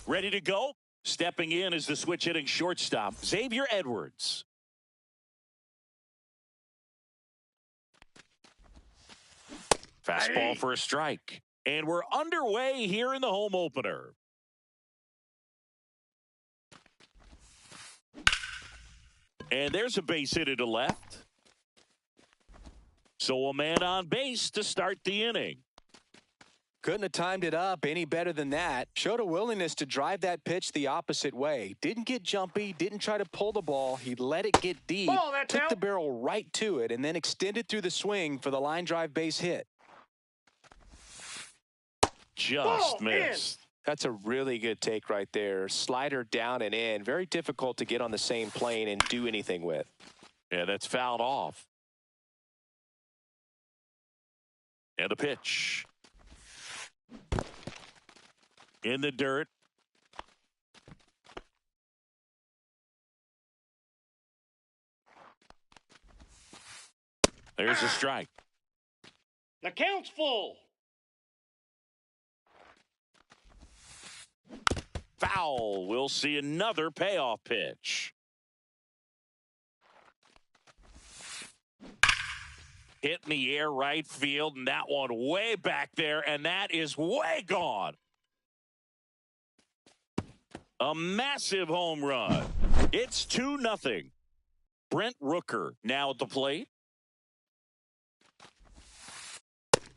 Ready to go? Stepping in is the switch hitting shortstop, Xavier Edwards. Fastball for a strike. And we're underway here in the home opener. And there's a base hit to left. So a man on base to start the inning. Couldn't have timed it up any better than that. Showed a willingness to drive that pitch the opposite way. Didn't get jumpy, didn't try to pull the ball. He let it get deep, took the barrel right to it, and then extended through the swing for the line drive base hit. Just missed. That's a really good take right there. Slider down and in. Very difficult to get on the same plane and do anything with. Yeah, that's fouled off. And a pitch. In the dirt. There's a strike. The count's full. Foul. We'll see another payoff pitch. Hit in the air right field, and that one way back there, and that is way gone. A massive home run. It's 2-0. Brent Rooker now at the plate.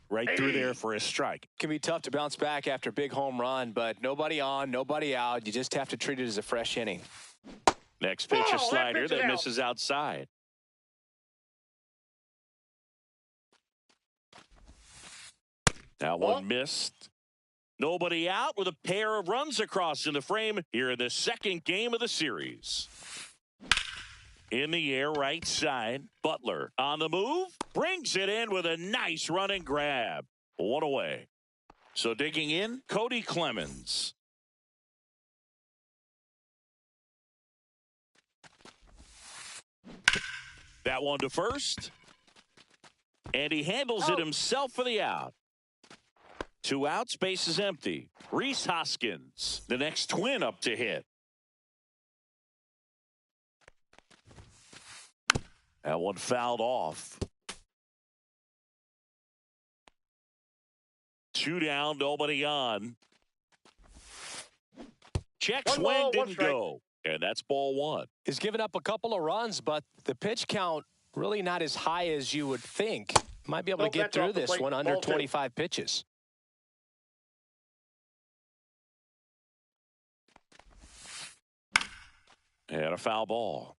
Right through there for a strike. Can be tough to bounce back after a big home run, but nobody on, nobody out. You just have to treat it as a fresh inning. Next pitch, a slider that misses outside. That one missed. Nobody out with a pair of runs across in the frame here in the second game of the series. In the air, right side. Butler on the move. Brings it in with a nice running grab. One away. So digging in, Cody Clemens. That one to first. And he handles it himself for the out. 2 outs, base is empty. Rhys Hoskins, the next twin up to hit. That one fouled off. 2 down, nobody on. Check swing didn't go. And that's ball 1. He's given up a couple of runs, but the pitch count really not as high as you would think. Might be able to get through this one under 25 pitches. And a foul ball.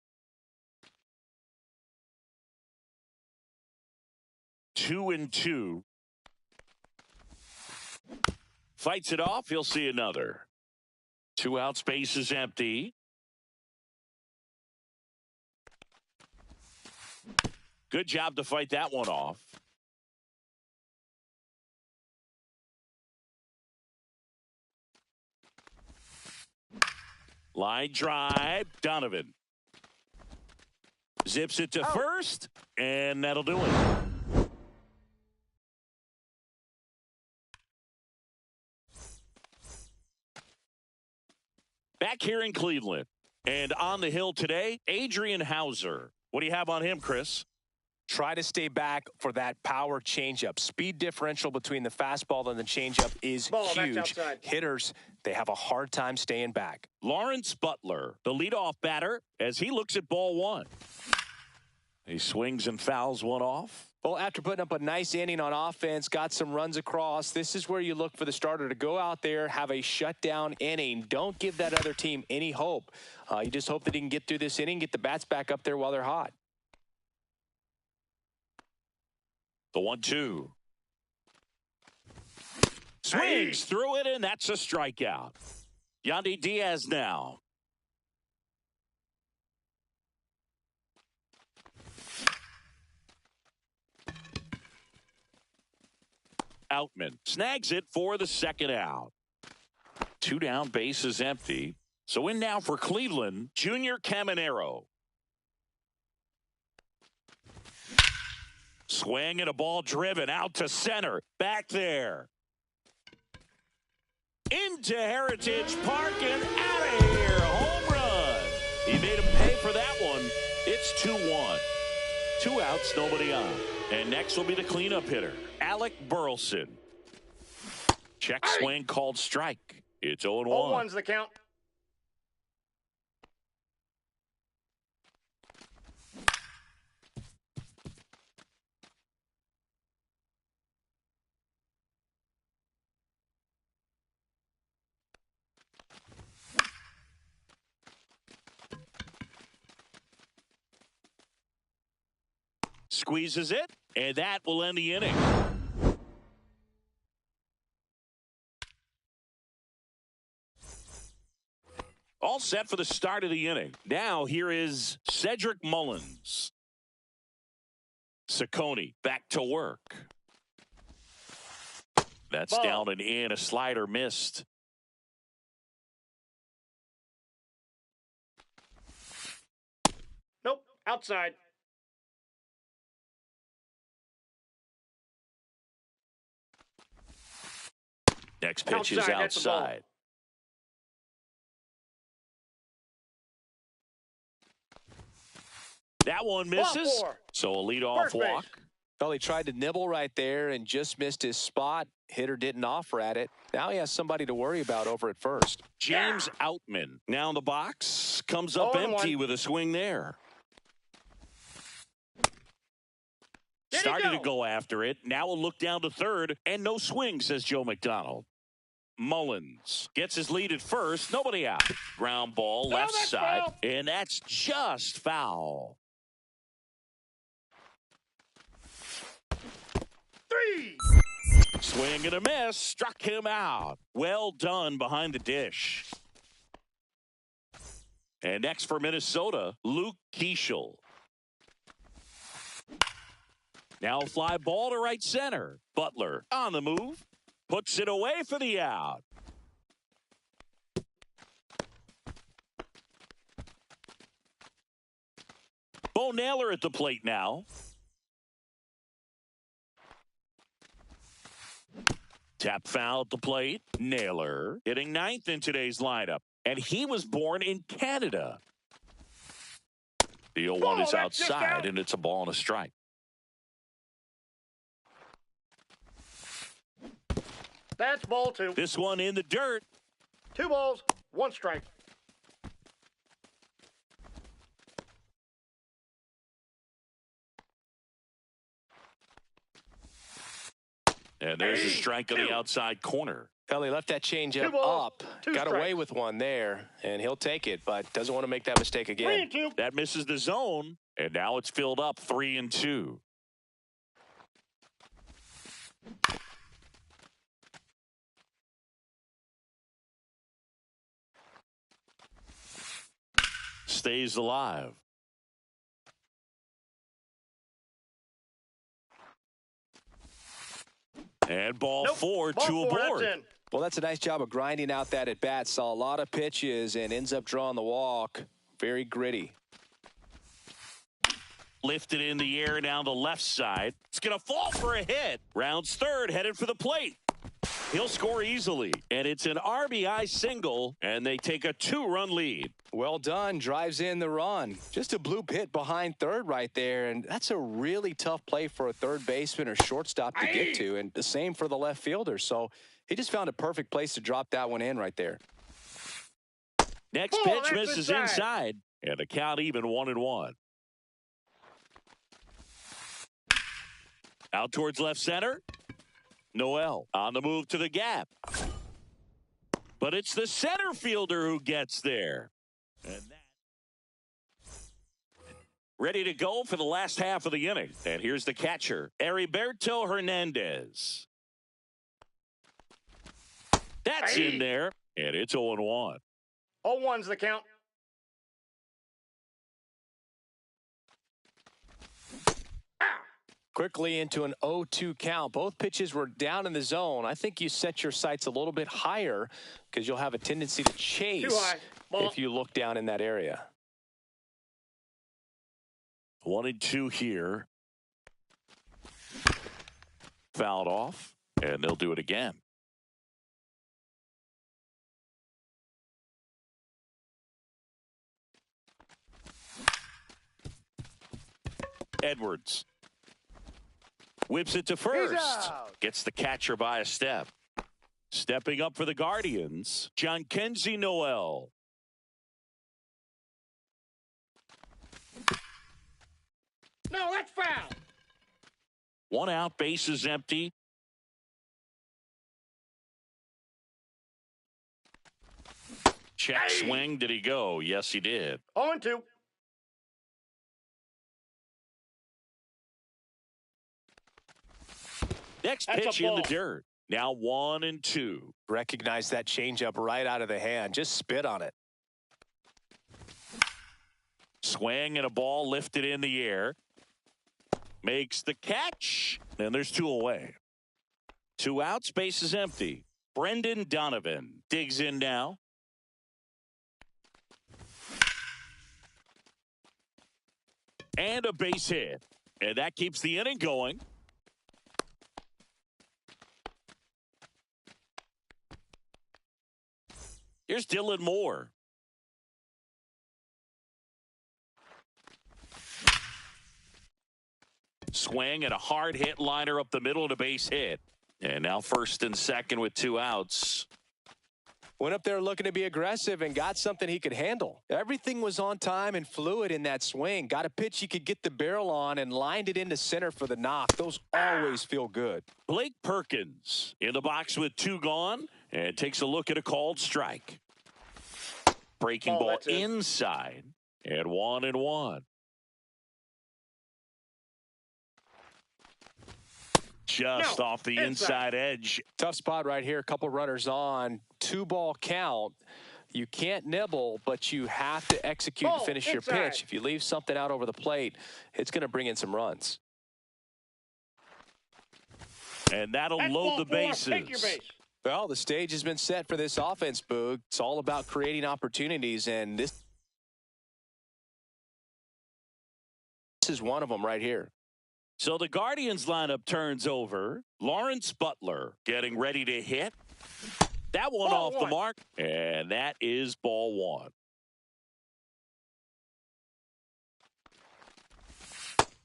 2-2. Fights it off. He'll see another. 2 outs, base is empty. Good job to fight that one off. Line drive, Donovan. Zips it to first, and that'll do it. Back here in Cleveland, and on the hill today, Adrian Houser. What do you have on him, Chris? Try to stay back for that power changeup. Speed differential between the fastball and the changeup is huge. Hitters, they have a hard time staying back. Lawrence Butler, the leadoff batter, as he looks at ball 1. He swings and fouls one off. Well, after putting up a nice inning on offense, got some runs across, this is where you look for the starter to go out there, have a shutdown inning. Don't give that other team any hope. You just hope that he can get through this inning, get the bats back up there while they're hot. The 1-2. Swings through it, and that's a strikeout. Yandy Diaz now. Outman snags it for the second out. 2 down, base is empty. So in now for Cleveland, Junior Caminero. Swing and a ball driven out to center. Back there. into Heritage Park and out of here. Home run. He made him pay for that one. It's 2-1. 2 outs, nobody on. And next will be the cleanup hitter, Alec Burleson. Check swing called strike. It's 0-1. 0-1's the count. Squeezes it, and that will end the inning. All set for the start of the inning. Now here is Cedric Mullins. Ciccone back to work. That's Ball. down and in. A slider missed. Nope, outside. Next pitch is outside. That one misses. So a leadoff walk. Well, he tried to nibble right there and just missed his spot. Hitter didn't offer at it. Now he has somebody to worry about over at first. James Outman now in the box. Comes up empty with a swing there. Starting to go after it. Now a look down to third. And no swing, says Joe McDonald. Mullins gets his lead at first. Nobody out. Ground ball left side. Foul. And that's just foul. 3. Swing and a miss. Struck him out. Well done behind the dish. And next for Minnesota, Luke Keeschel. Now a fly ball to right center. Butler on the move. Puts it away for the out. Bo Naylor at the plate now. Tap foul at the plate. Naylor hitting ninth in today's lineup. And he was born in Canada. The 0-1 is outside, and it's a ball and a strike. That's ball 2. This one in the dirt. 2 balls, 1 strike. And there's a strike on the outside corner. Well, he left that changeup up. Got away with one there, and he'll take it, but doesn't want to make that mistake again. 3-2. That misses the zone, and now it's filled up 3-2. Stays alive. And ball 4, 2 aboard. Well, that's a nice job of grinding out that at bat. Saw a lot of pitches and ends up drawing the walk. Very gritty. Lifted in the air down the left side. It's going to fall for a hit. Rounds third, headed for the plate. He'll score easily, and it's an RBI single, and they take a 2-run lead. Well done. Drives in the run. Just a bloop hit behind third right there, and that's a really tough play for a third baseman or shortstop to get to, and the same for the left fielder. So he just found a perfect place to drop that one in right there. Next pitch misses inside, and the count even 1-1. Out towards left center. Noel on the move to the gap. But it's the center fielder who gets there. And ready to go for the last half of the inning. And here's the catcher, Heriberto Hernandez. That's in there, and it's 0-1. 0-1's the count. Quickly into an 0-2 count. Both pitches were down in the zone. I think you set your sights a little bit higher because you'll have a tendency to chase if you look down in that area. 1-2 here. Fouled off, and they'll do it again. Edwards whips it to first. Gets the catcher by a step. Stepping up for the Guardians, Jhonkensy Noel. No, that's foul. One out, bases empty. Check swing. Did he go? Yes, he did. 0-2. Next pitch in the dirt. Now 1-2. Recognize that changeup right out of the hand. Just spit on it. Swing and a ball lifted in the air. Makes the catch. And there's 2 away. 2 outs, base is empty. Brendan Donovan digs in now. And a base hit. And that keeps the inning going. Here's Dylan Moore. Swing and a hard hit liner up the middle and a base hit. And now first and second with 2 outs. Went up there looking to be aggressive and got something he could handle. Everything was on time and fluid in that swing. Got a pitch he could get the barrel on and lined it into center for the knock. Those always feel good. Blake Perkins in the box with 2 gone and takes a look at a called strike. Breaking ball inside and 1-1. Just off the inside edge. Tough spot right here. A couple runners on. 2-ball count. You can't nibble, but you have to execute and finish your pitch. If you leave something out over the plate, it's going to bring in some runs. And that'll load the bases. Take your base. Well, the stage has been set for this offense, Boog. It's all about creating opportunities, and this is one of them right here. So the Guardians lineup turns over. Lawrence Butler getting ready to hit. That one off the mark, and that is ball 1.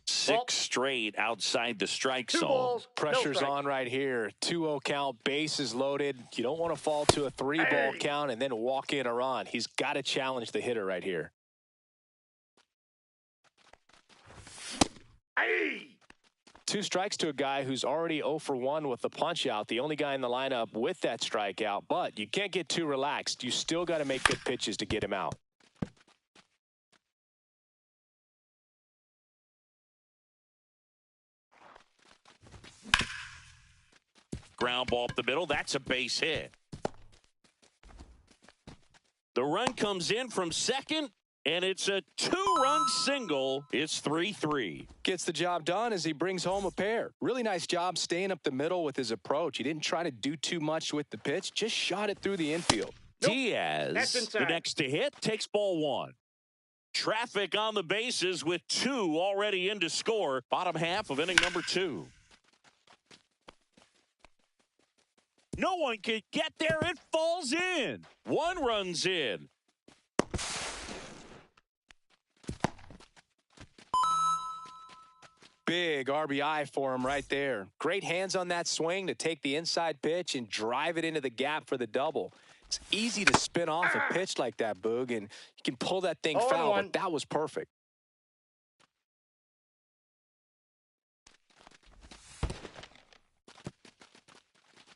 Six straight outside the strike zone. 2 balls, Pressure's on right here. 2-0 count, bases loaded. You don't want to fall to a 3-ball count and then walk in a run. He's got to challenge the hitter right here. 2 strikes to a guy who's already 0 for 1 with the punch out. The only guy in the lineup with that strikeout, but you can't get too relaxed. You still got to make good pitches to get him out. Ground ball up the middle. That's a base hit. The run comes in from second, and it's a 2-run single. It's 3-3. Gets the job done as he brings home a pair. Really nice job staying up the middle with his approach. He didn't try to do too much with the pitch, just shot it through the infield. Diaz, the next to hit, takes ball 1. Traffic on the bases with 2 already in to score. Bottom half of inning number 2. No one can get there. It falls in. 1 runs in. Big RBI for him right there. Great hands on that swing to take the inside pitch and drive it into the gap for the double. It's easy to spin off a pitch like that, Boog, and you can pull that thing foul, but that was perfect.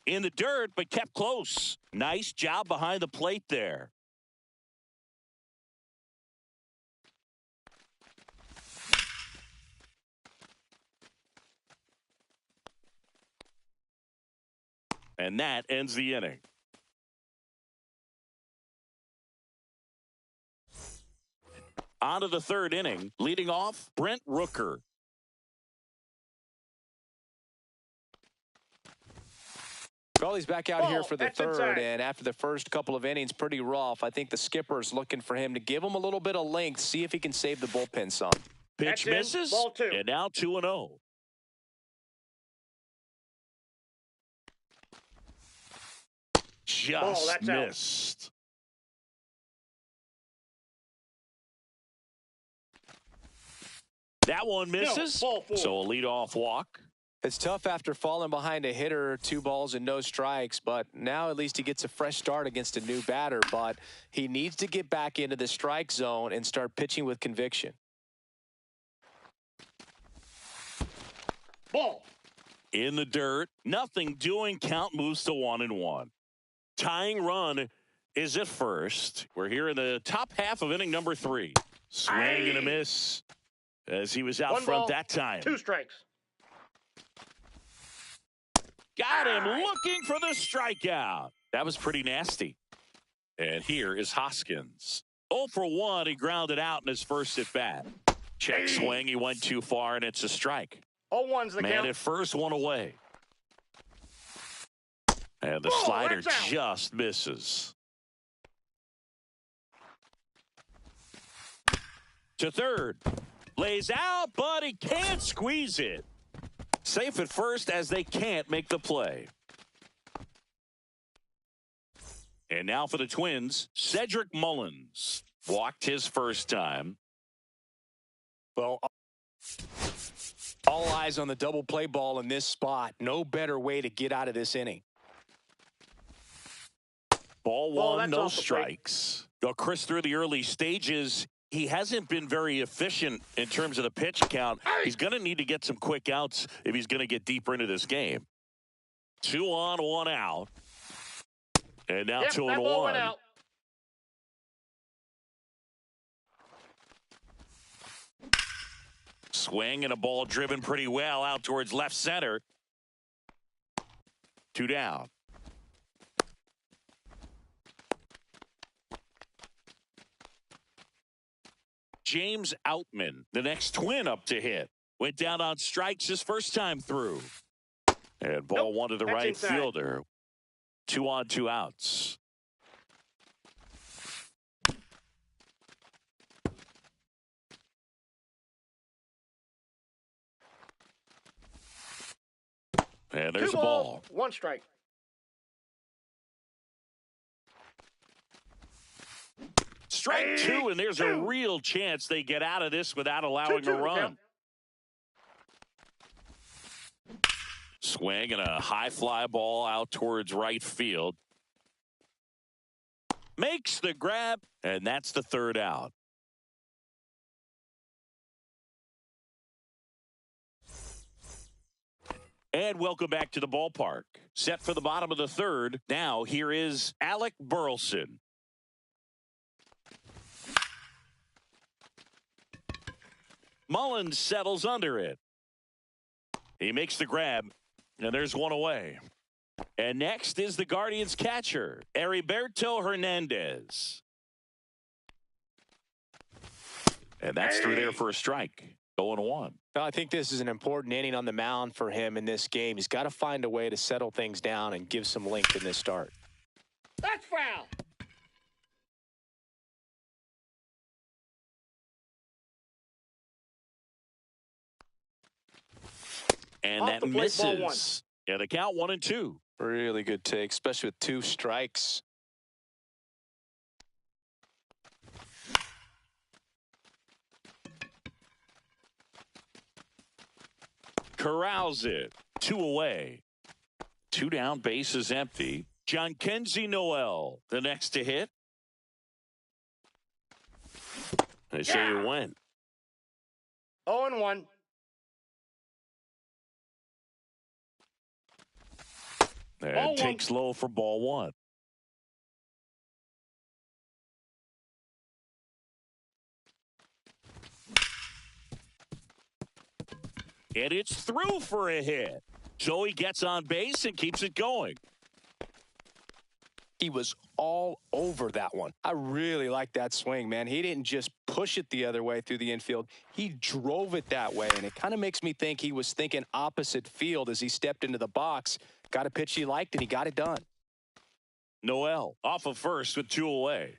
In the dirt, but kept close. Nice job behind the plate there. And that ends the inning. On to the 3rd inning. Leading off, Brent Rooker. Well, he's back out here for the 3rd, and after the first couple of innings, pretty rough. I think the skipper's looking for him to give him a little bit of length, see if he can save the bullpen some. Pitch misses, ball 2. And now 2-0. Just missed. That one misses, No, so a leadoff walk. It's tough after falling behind a hitter, 2 balls and no strikes, but now at least he gets a fresh start against a new batter, but he needs to get back into the strike zone and start pitching with conviction. Ball. In the dirt, nothing doing, count moves to 1-1. Tying run is at first. We're here in the top half of inning number 3. Swing and a miss as he was out 1 front ball, that time. 2 strikes. Got him looking for the strikeout. That was pretty nasty. And here is Hoskins. 0 for 1, he grounded out in his first at bat. Check swing, he went too far, and it's a strike. 0-1's the Man count. at first, 1 away. And the slider just misses. To third. Lays out, but he can't squeeze it. Safe at first as they can't make the play. And now for the Twins, Cedric Mullins. Walked his first time. Well, all eyes on the double play ball in this spot. No better way to get out of this inning. Ball one, that's no off the plate. strikes. Chris, through the early stages, he hasn't been very efficient in terms of the pitch count. He's going to need to get some quick outs if he's going to get deeper into this game. 2 on, 1 out. And now 2 that and ball 1. went out. Swing and a ball driven pretty well out towards left center. 2 down. James Outman, the next Twin up to hit. Went down on strikes his first time through. And ball one to the that's right inside. fielder. 2 on, 2 outs. And there's 2 a balls, ball. 1 strike. Strike 2, and there's a real chance they get out of this without allowing 2-2 a the run. count. Swing and a high fly ball out towards right field. Makes the grab, and that's the 3rd out. And welcome back to the ballpark. Set for the bottom of the 3rd. Now here is Alec Burleson. Mullins settles under it. He makes the grab, and there's 1 away. And next is the Guardians catcher, Heriberto Hernandez. And that's through there for a strike. 0-1. I think this is an important inning on the mound for him in this game. He's got to find a way to settle things down and give some length in this start. That's foul. And Off that the plate, ball 1. misses. And the count 1-2. Really good take, especially with 2 strikes. Corrals it. 2 away. 2 down, bases empty. Jhonkensy Noel, the next to hit. They say you went. 0-1. And Ball takes low for ball 1. And it's through for a hit. So he gets on base and keeps it going. He was all over that one. I really like that swing, man. He didn't just push it the other way through the infield. He drove it that way, and it kind of makes me think he was thinking opposite field as he stepped into the box. Got a pitch he liked, and he got it done. Noel off of first with 2 away.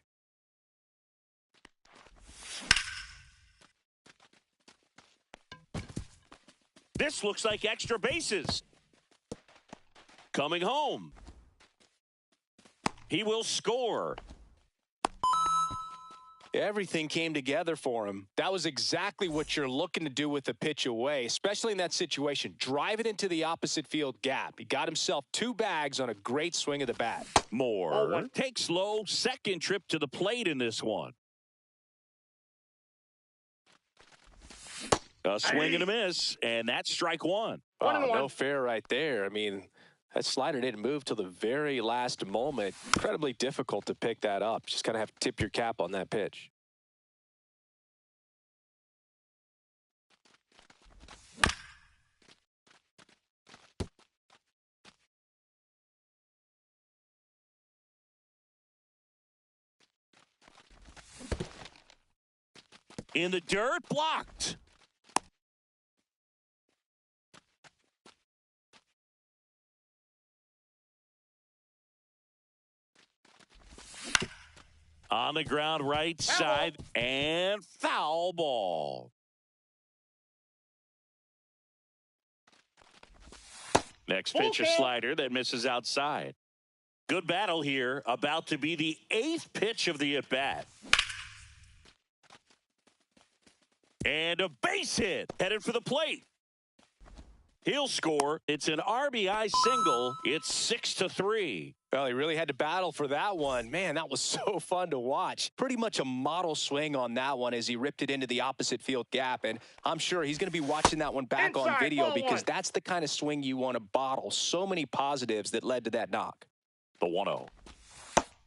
This looks like extra bases. Coming home. He will score. Everything came together for him. That was exactly what you're looking to do with the pitch away, especially in that situation. Drive it into the opposite field gap. He got himself 2 bags on a great swing of the bat. Moore takes low, second trip to the plate in this one. A swing and a miss, and that's strike one. No fair right there. I mean, that slider didn't move till the very last moment. Incredibly difficult to pick that up. Just kind of have to tip your cap on that pitch. In the dirt, blocked. On the ground, right side, and foul ball. Next pitch, a slider that misses outside. Good battle here, about to be the 8th pitch of the at-bat. And a base hit, headed for the plate. He'll score. It's an RBI single. It's 6-3. Well, he really had to battle for that one. Man, that was so fun to watch. Pretty much a model swing on that one as he ripped it into the opposite field gap. And I'm sure he's going to be watching that one back on video because that's the kind of swing you want to bottle. So many positives that led to that knock. The 1-0.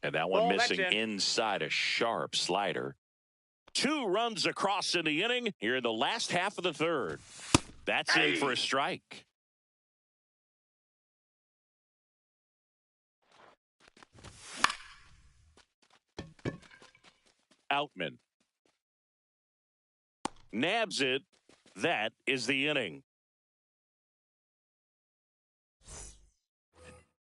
And that one missing inside, a sharp slider. 2 runs across in the inning here in the last half of the third. That's in for a strike. Outman nabs it. That is the inning.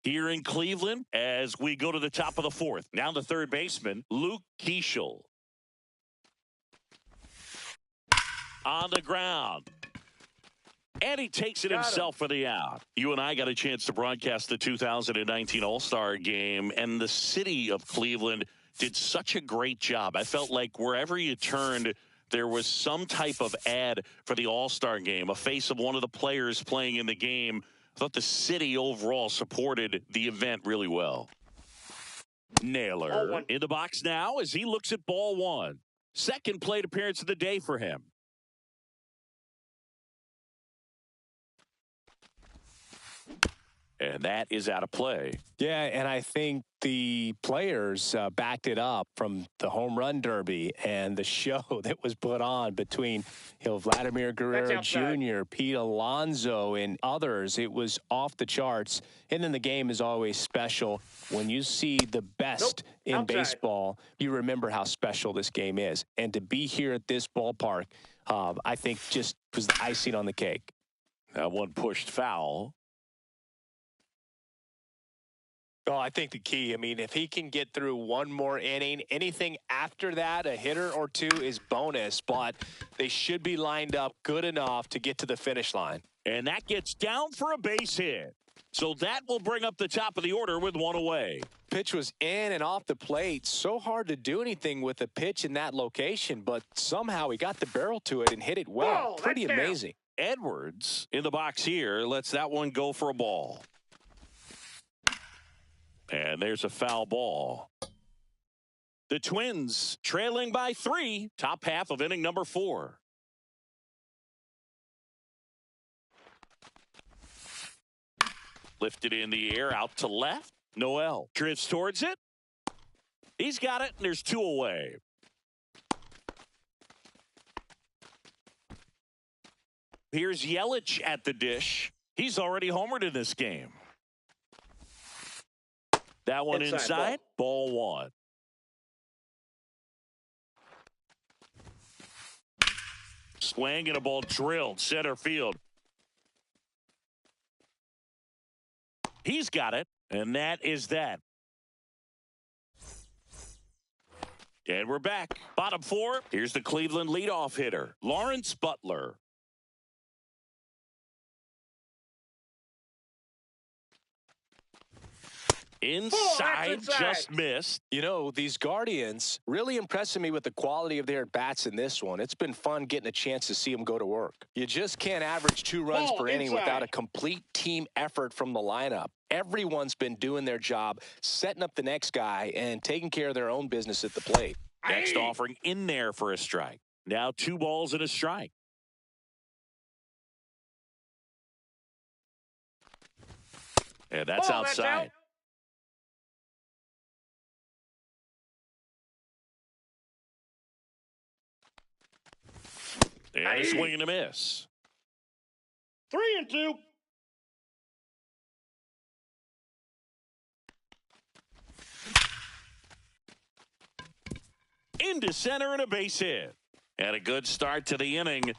Here in Cleveland, as we go to the top of the 4th. Now the third baseman, Luke Keeschel. On the ground. And he takes it himself for the out. You and I got a chance to broadcast the 2019 All-Star Game, and the city of Cleveland did such a great job. I felt like wherever you turned, there was some type of ad for the All-Star Game, a face of one of the players playing in the game. I thought the city overall supported the event really well. Naylor in the box now as he looks at ball 1. Second plate appearance of the day for him. And that is out of play. Yeah, and I think the players backed it up from the home run derby and the show that was put on between Vladimir Guerrero Jr., Pete Alonso, and others. It was off the charts. And then the game is always special. When you see the best in baseball, you remember how special this game is. And to be here at this ballpark, I think just was the icing on the cake. That one pushed foul. Oh, I think the key, I mean, if he can get through one more inning, anything after that, a hitter or 2 is bonus, but they should be lined up good enough to get to the finish line. And that gets down for a base hit. So that will bring up the top of the order with 1 away. Pitch was in and off the plate. So hard to do anything with a pitch in that location, but somehow he got the barrel to it and hit it well. Pretty amazing. Edwards in the box here lets that one go for a ball. And there's a foul ball. The Twins trailing by 3, top half of inning number 4. Lifted in the air, out to left. Noel drifts towards it. He's got it, and there's 2 away. Here's Yelich at the dish. He's already homered in this game. That one inside, ball 1. Swing and a ball drilled center field. He's got it, and that is that. And we're back. Bottom 4. Here's the Cleveland leadoff hitter, Lawrence Butler. Inside, just missed. You know, these Guardians really impressing me with the quality of their at-bats in this one. It's been fun getting a chance to see them go to work. You just can't average 2 runs per inning without a complete team effort from the lineup. Everyone's been doing their job, setting up the next guy, and taking care of their own business at the plate. Next offering in there for a strike. Now 2 balls and a strike. And that's outside. And a swing and a miss. 3-2. Into center and a base hit. And a good start to the inning.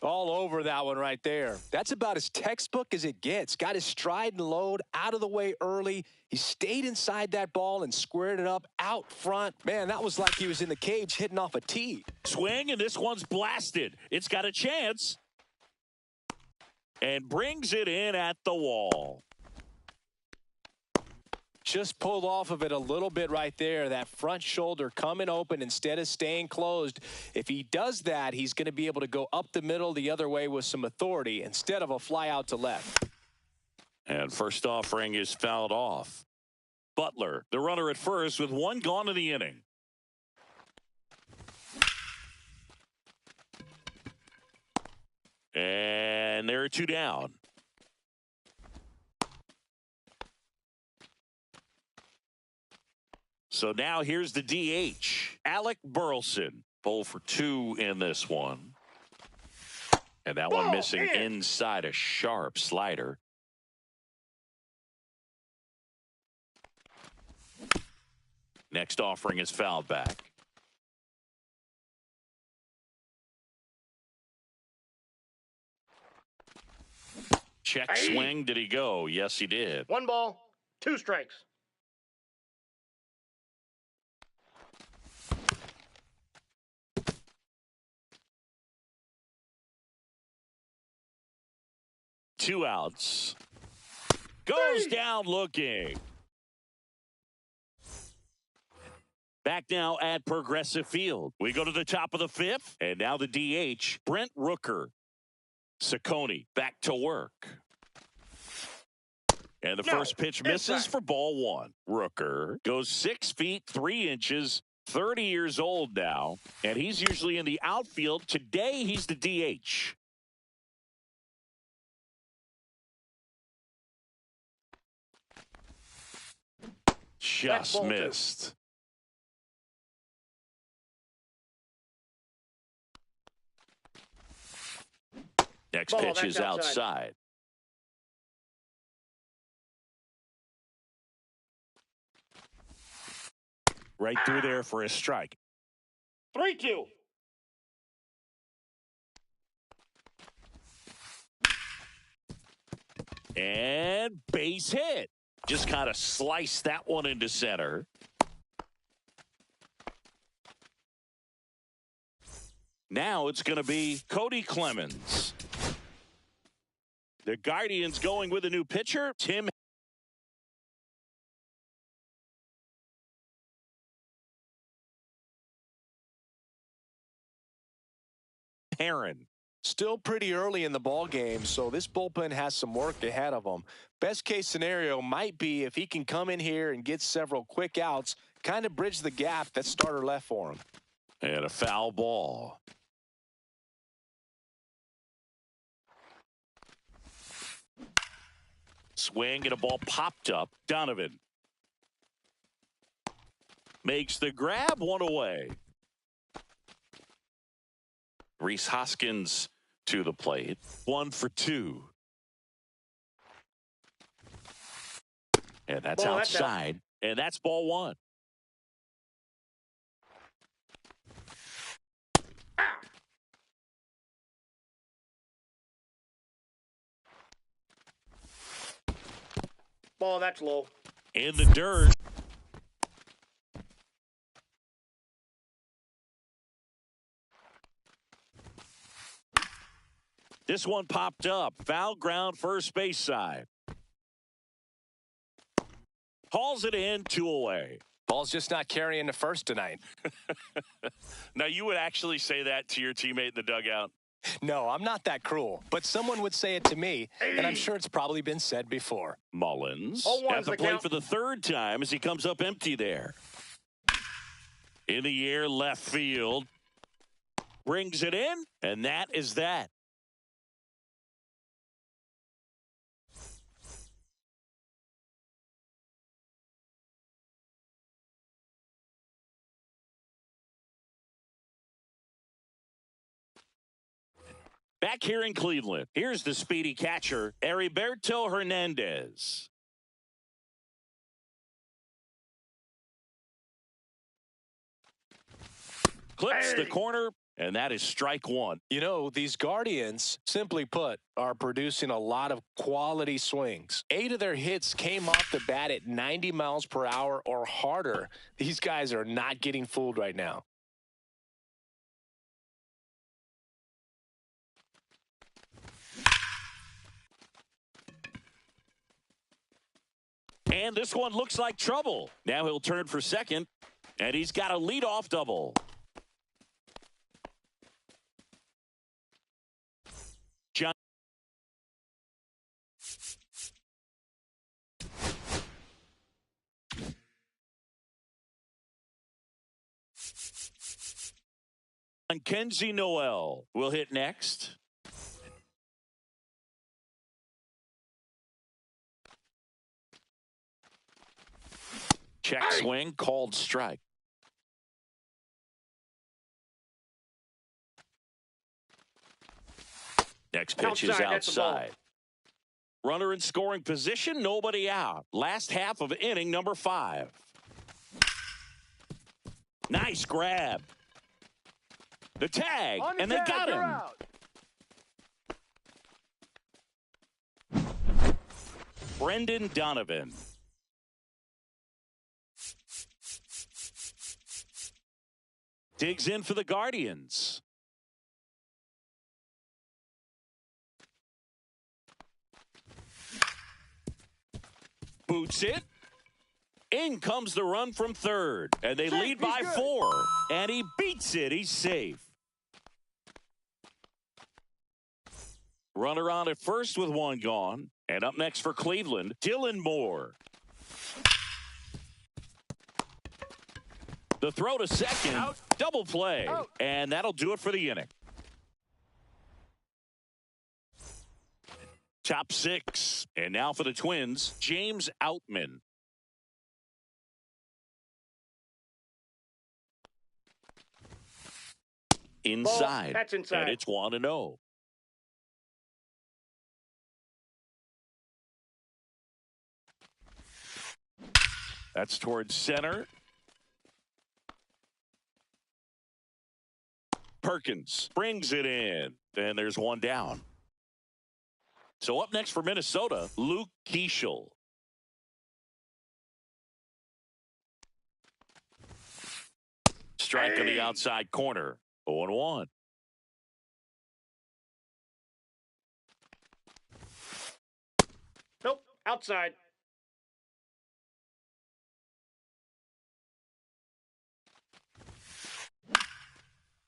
All over that one right there. That's about as textbook as it gets. Got his stride and load out of the way early. He stayed inside that ball and squared it up out front. Man, that was like he was in the cage hitting off a tee. Swing, and this one's blasted. It's got a chance. And brings it in at the wall. Just pulled off of it a little bit right there. That front shoulder coming open instead of staying closed. If he does that, he's going to be able to go up the middle the other way with some authority instead of a fly out to left. And first offering is fouled off. Butler, the runner at first with 1 gone in the inning. And there are 2 down. So now here's the DH, Alec Burleson. 0 for 2 in this one. And that one missing inside a sharp slider. Next offering is fouled back. Check swing. Did he go? Yes, he did. 1 ball, 2 strikes. Two outs. Goes down looking. Back now at Progressive Field. We go to the top of the 5th. And now the DH, Brent Rooker. Ciccone back to work. And the first pitch misses for ball 1. Rooker goes 6 feet 3 inches, 30 years old now. And he's usually in the outfield. Today he's the DH. Just missed. Next pitch is outside. Right through there for a strike. 3-2. And base hit. Just kind of sliced that one into center. Now it's going to be Cody Clemens. The Guardians going with a new pitcher, Tim Herron. Still pretty early in the ball game, so this bullpen has some work ahead of them. Best case scenario might be if he can come in here and get several quick outs, kind of bridge the gap that starter left for him. And a foul ball. Swing and a ball popped up. Donovan makes the grab, 1 away. Rhys Hoskins to the plate. 1 for 2. And that's outside. And that's ball 1. Ball, that's low. In the dirt. This one popped up. Foul ground, first base side. Hauls it in, 2 away. Ball's just not carrying the first tonight. Now, you would actually say that to your teammate in the dugout? No, I'm not that cruel, but someone would say it to me, and I'm sure it's probably been said before. Mullins Oh, at the plate for the 3rd time as he comes up empty there. In the air, left field. Brings it in, and that is that. Back here in Cleveland, here's the speedy catcher, Heriberto Hernandez. Clips the corner, and that is strike 1. You know, these Guardians, simply put, are producing a lot of quality swings. 8 of their hits came off the bat at 90 miles per hour or harder. These guys are not getting fooled right now. And this one looks like trouble. Now he'll turn for second, and he's got a leadoff double. John. And Kenzie Noel will hit next. Check swing, called strike. Next pitch is outside. Runner in scoring position, nobody out. Last half of inning number 5. Nice grab. The tag, and they got him. Brendan Donovan. Digs in for the Guardians. Boots it. In comes the run from third. And they lead by 4. And he beats it. He's safe. Runner on at first with 1 gone. And up next for Cleveland, Dylan Moore. The throw to second. Out. Double play. Out. And that'll do it for the inning. Top 6. And now for the Twins, James Outman. Inside. That's inside. And it's 1-0. That's towards center. Perkins brings it in. And there's 1 down. So up next for Minnesota, Luke Keeschel. Strike on the outside corner. 0-1. Nope, outside.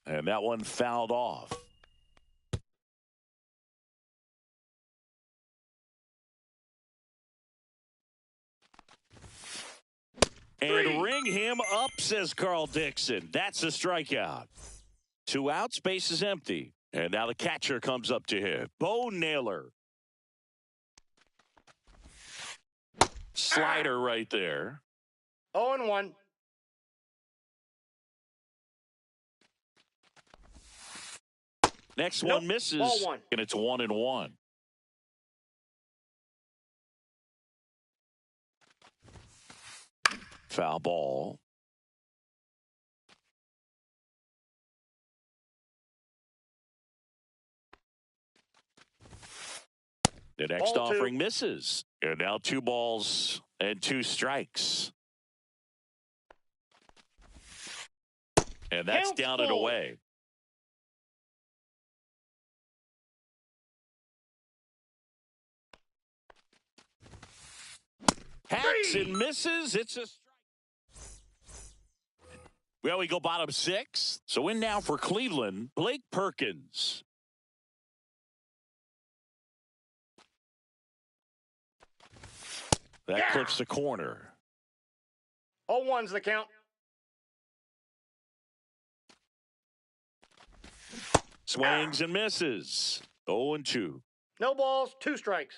And that one fouled off. And ring him up, says Carl Dixon. That's a strikeout. 2 outs, base is empty. And now the catcher comes up to him. Bo Naylor. Slider right there. 0-1. Next one misses. Ball 1. And it's 1-1. Foul ball. The next Ball 2. offering misses. And now 2 balls and 2 strikes. And that's down and away. Hacks and misses. It's a strike. Well, we go bottom six. So in now for Cleveland, Blake Perkins. That clips the corner. 0-1's the count. Swings and misses. 0-2. No balls, 2 strikes.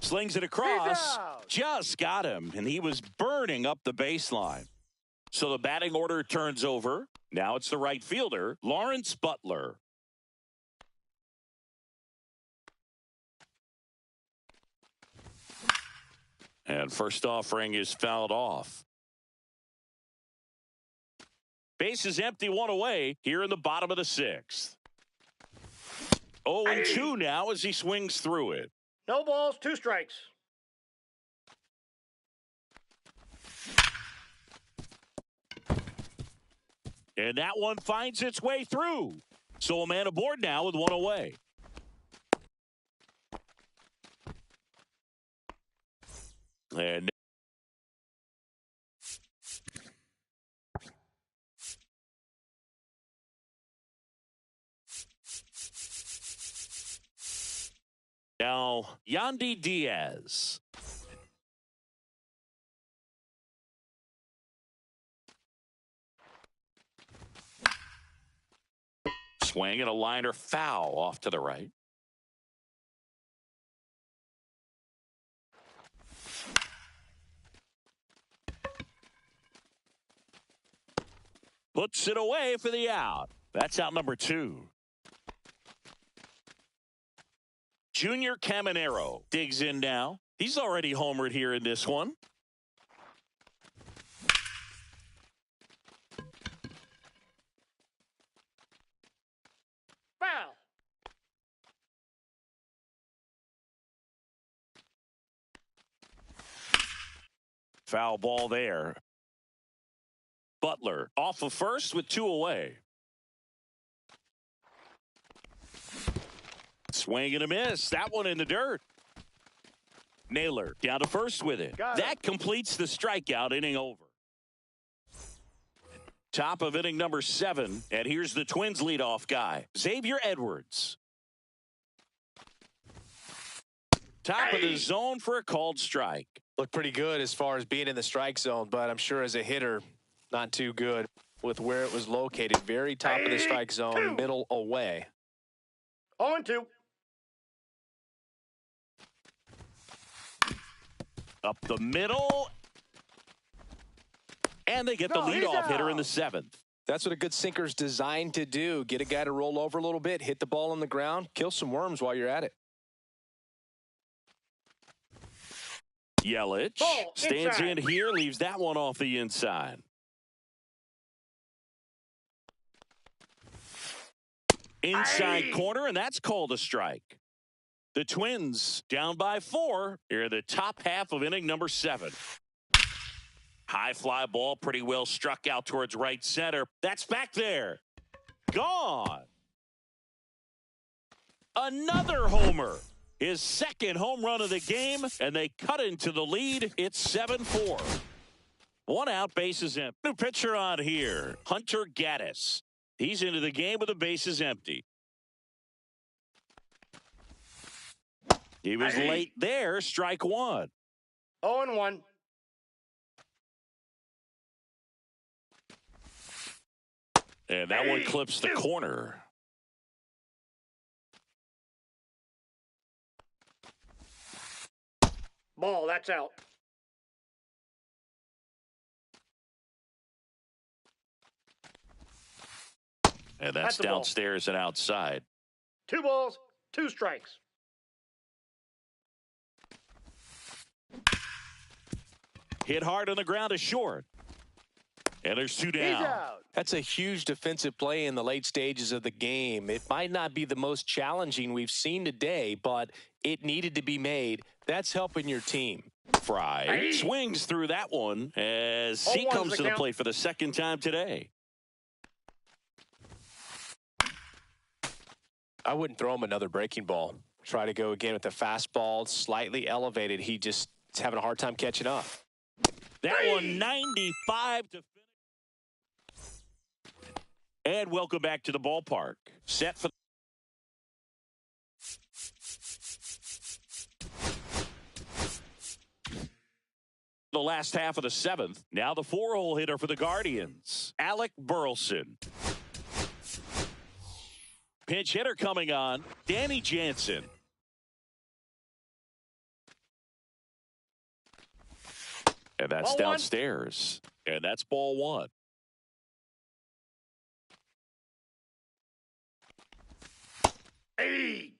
Slings it across. Just got him, and he was burning up the baseline. So the batting order turns over. Now it's the right fielder, Lawrence Butler. And first offering is fouled off. Base is empty, 1 away here in the bottom of the 6th. 0-2 now as he swings through it. No balls, 2 strikes. And that one finds its way through. So a man aboard now with 1 away. And now Yandy Diaz. Swing and a liner foul off to the right. Puts it away for the out. That's out number 2. Junior Caminero digs in now. He's already homered here in this one. Foul. Foul ball there. Butler off of first with 2 away. Swing and a miss. That one in the dirt. Naylor down to first with it. That completes the strikeout, inning over. Top of inning number 7. And here's the Twins leadoff guy, Xavier Edwards. Top of the zone for a called strike. Looked pretty good as far as being in the strike zone, but I'm sure as a hitter, not too good with where it was located. Very top of the strike zone, middle away. 0-2. Up the middle. And they get the leadoff hitter in the 7th. That's what a good sinker's designed to do. Get a guy to roll over a little bit, hit the ball on the ground, kill some worms while you're at it. Yelich stands in here, leaves that one off the inside. Inside corner, and that's called a strike. The Twins down by 4 here in the top half of inning number 7. High fly ball, pretty well struck out towards right center. That's back there. Gone. Another homer. His second home run of the game, and they cut into the lead. It's 7-4. 1 out, bases empty. New pitcher on here, Hunter Gaddis. He's into the game with the bases empty. He was late there, strike 1. 0-1. And that one clips the corner. Ball, that's out. And that's downstairs and outside. 2 balls, 2 strikes. Hit hard on the ground is short. And there's 2 down. He's out. That's a huge defensive play in the late stages of the game. It might not be the most challenging we've seen today, but it needed to be made. That's helping your team. Fry swings through that one as he comes to the plate for the second time today. I wouldn't throw him another breaking ball. Try to go again with the fastball, slightly elevated. He just is having a hard time catching up. That one 95 to finish. And welcome back to the ballpark. Set for the last half of the seventh. Now the 4-hole hitter for the Guardians, Alec Burleson. Pinch hitter coming on, Danny Jansen. And that's ball downstairs. And that's ball one. Hey!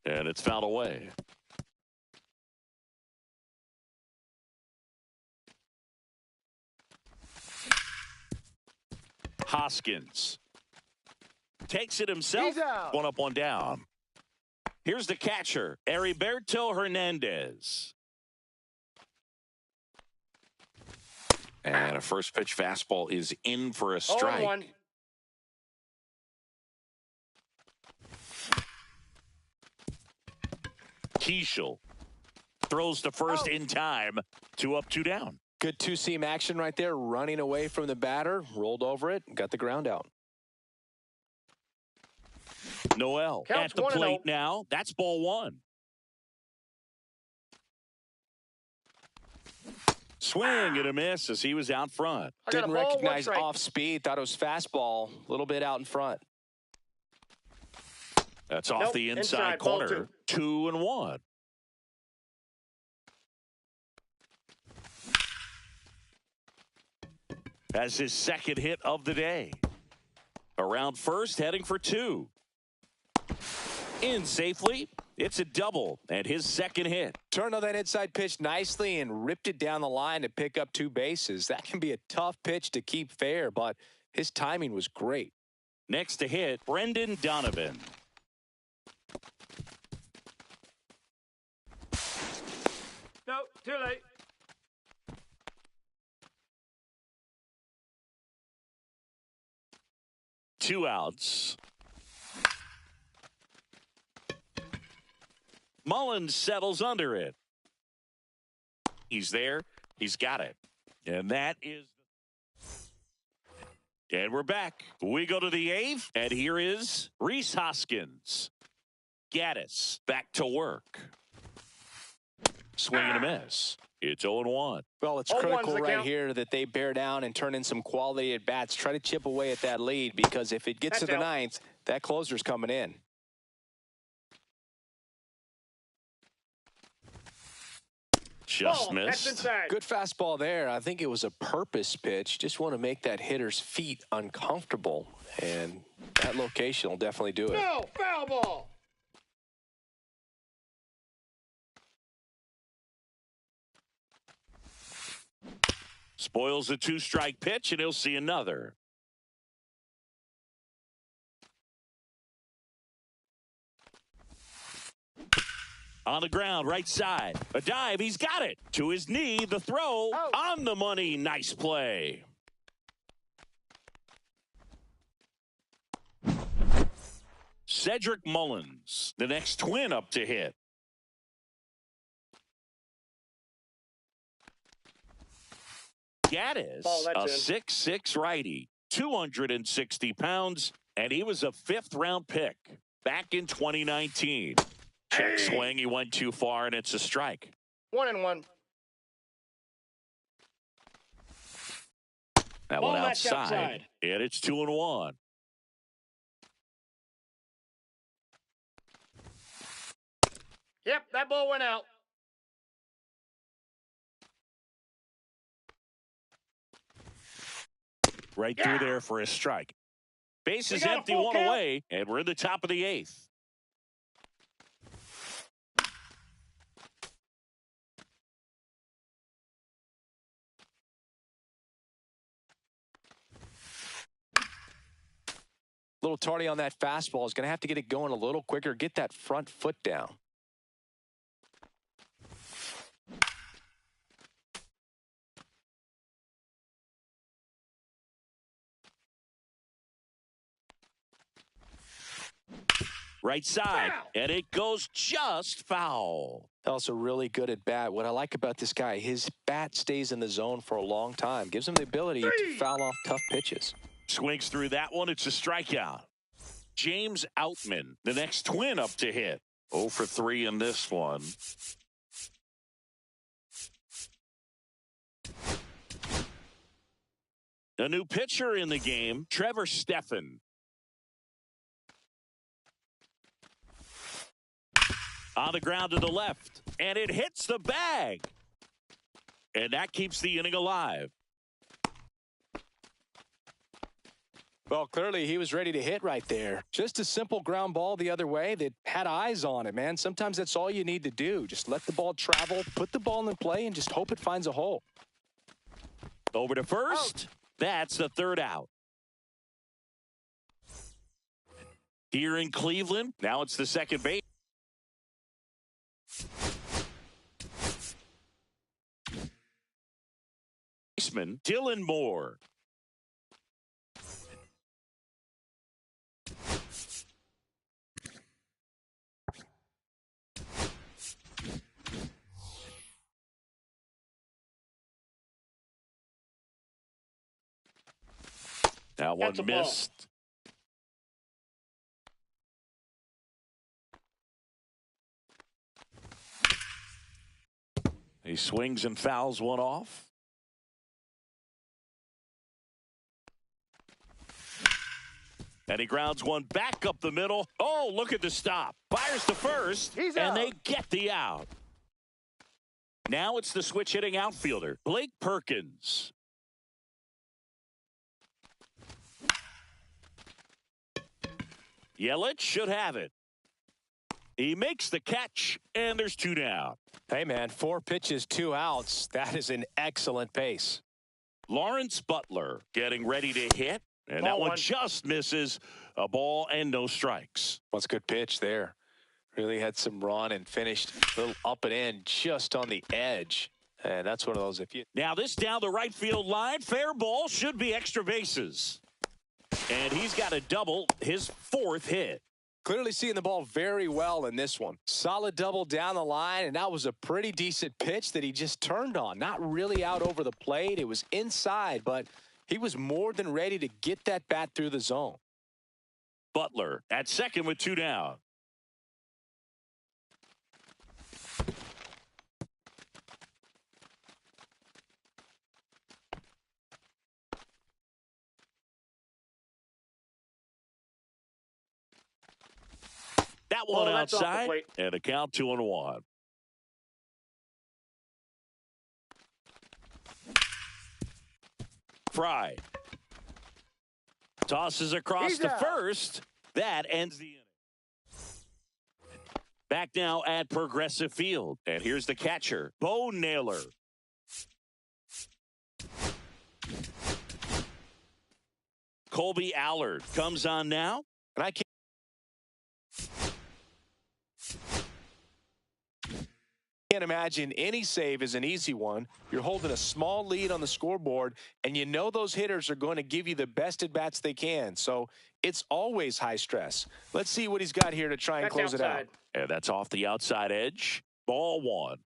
And it's fouled away. Hoskins takes it himself. One up, one down. Here's the catcher, Heriberto Hernandez. And a first pitch fastball is in for a strike. 0-1. Keishel throws to first in time. 2 up, 2 down. Good two-seam action right there, running away from the batter, rolled over it, got the ground out. Noel Counts at the 1-0. plate now. That's ball one. Swing and a miss as he was out front. I got a Didn't ball, 1 recognize strike. off speed, thought it was fastball, a little bit out in front. That's off Nope, the inside inside, ball corner. 2-1. That's his second hit of the day. Around first, heading for 2. In safely. It's a double and his second hit. Turned on that inside pitch nicely and ripped it down the line to pick up 2 bases. That can be a tough pitch to keep fair, but his timing was great. Next to hit, Brendan Donovan. No, too late. Two outs. Mullins settles under it. He's there. He's got it. And that is... And we're back. We go to the 8th, and here is Rhys Hoskins. Gaddis back to work. Swing and a miss. It's 0-1. Well, it's 0-1's critical the right count. here that they bear down and turn in some quality at bats. Try to chip away at that lead, because if it gets That's to the out. 9th, that closer's coming in. Just Ball, that's missed. inside. Good fastball there. I think it was a purpose pitch. Just want to make that hitter's feet uncomfortable, and that location will definitely do it. No, foul ball. Spoils the 2-strike pitch, and he'll see another. On the ground, right side. A dive, he's got it. To his knee, the throw. On the money, nice play. Cedric Mullins, the next twin up to hit. Gaddis, Ball, a that's 6'6" righty, 260 pounds, and he was a 5th-round pick back in 2019. Check swing, he went too far, and it's a strike. 1-1. That Ball one match outside, outside. and it's 2-1. Yep, that ball went out. Right through there for a strike. Base We is got a empty, full 1 count. away, and we're in the top of the 8th. A little tardy on that fastball. Is going to have to get it going a little quicker. Get that front foot down. Right side, Foul. and it goes just foul. Also really good at bat. What I like about this guy, his bat stays in the zone for a long time. Gives him the ability to foul off tough pitches. Swings through that one. It's a strikeout. James Outman, the next Twin up to hit. 0 for 3 in this one. A new pitcher in the game, Trevor Stephan. On the ground to the left, and it hits the bag. And that keeps the inning alive. Well, clearly he was ready to hit right there. Just a simple ground ball the other way that had eyes on it, man. Sometimes that's all you need to do. Just let the ball travel, put the ball in play, and just hope it finds a hole. Over to first. That's the third out. Here in Cleveland, now it's the second base. Baseman Dylan Moore. Now one missed. He swings and fouls one off. And he grounds one back up the middle. Oh, look at the stop. Fires to first, and they get the out. Now it's the switch hitting outfielder, Blake Perkins. Yelich should have it. He makes the catch, and there's 2 down. Hey, man, 4 pitches, 2 outs. That is an excellent pace. Lawrence Butler getting ready to hit, and that one just misses. A ball and no strikes. What's a good pitch there? Really had some run and finished a little up and in just on the edge. And that's one of those Now this down the right field line. Fair ball, should be extra bases. And he's got a double, his 4th hit. Clearly seeing the ball very well in this one. Solid double down the line, and that was a pretty decent pitch that he just turned on. Not really out over the plate. It was inside, but he was more than ready to get that bat through the zone. Butler at second with 2 down. That one outside, and a count 2-1. Fry tosses across to first. That ends the inning. Back now at Progressive Field, and here's the catcher, Bo Naylor. Colby Allard comes on now, and I can't imagine any save is an easy one. You're holding a small lead on the scoreboard, and you know those hitters are going to give you the best at-bats they can. So it's always high stress. Let's see what he's got here to try and close it out. And that's off the outside edge. Ball 1.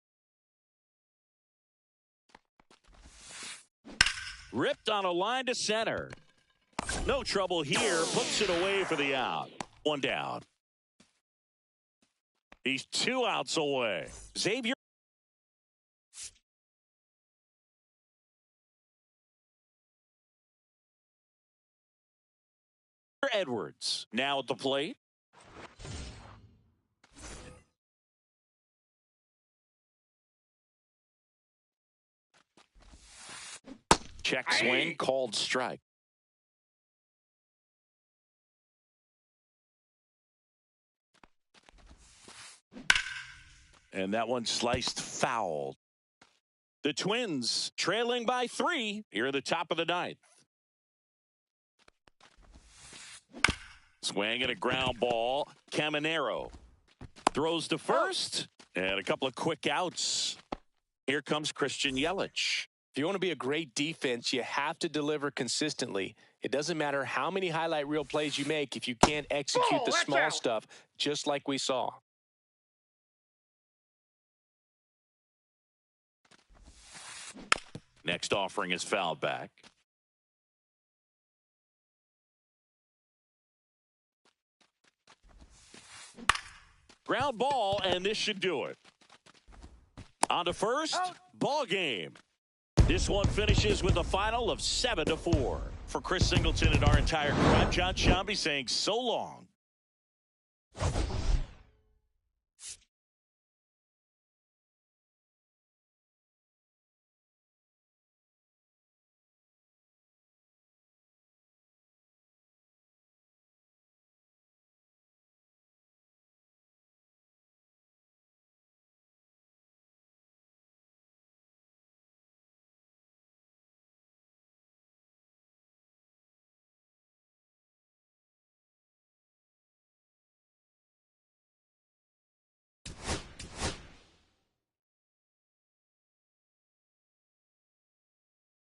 Ripped on a line to center. No trouble here. Puts it away for the out. 1 down. He's 2 outs away. Xavier Edwards now at the plate. Check swing, called strike. And that one sliced foul. The Twins trailing by 3 here at the top of the 9th. Swing and a ground ball. Caminero throws to first, and a couple of quick outs. Here comes Christian Yelich. If you want to be a great defense, you have to deliver consistently. It doesn't matter how many highlight reel plays you make if you can't execute the small stuff, just like we saw. Next offering is fouled back. Ground ball, and this should do it. On to first, ball game. This one finishes with a final of 7-4. For Chris Singleton and our entire crew, I'm John Sciambi saying so long.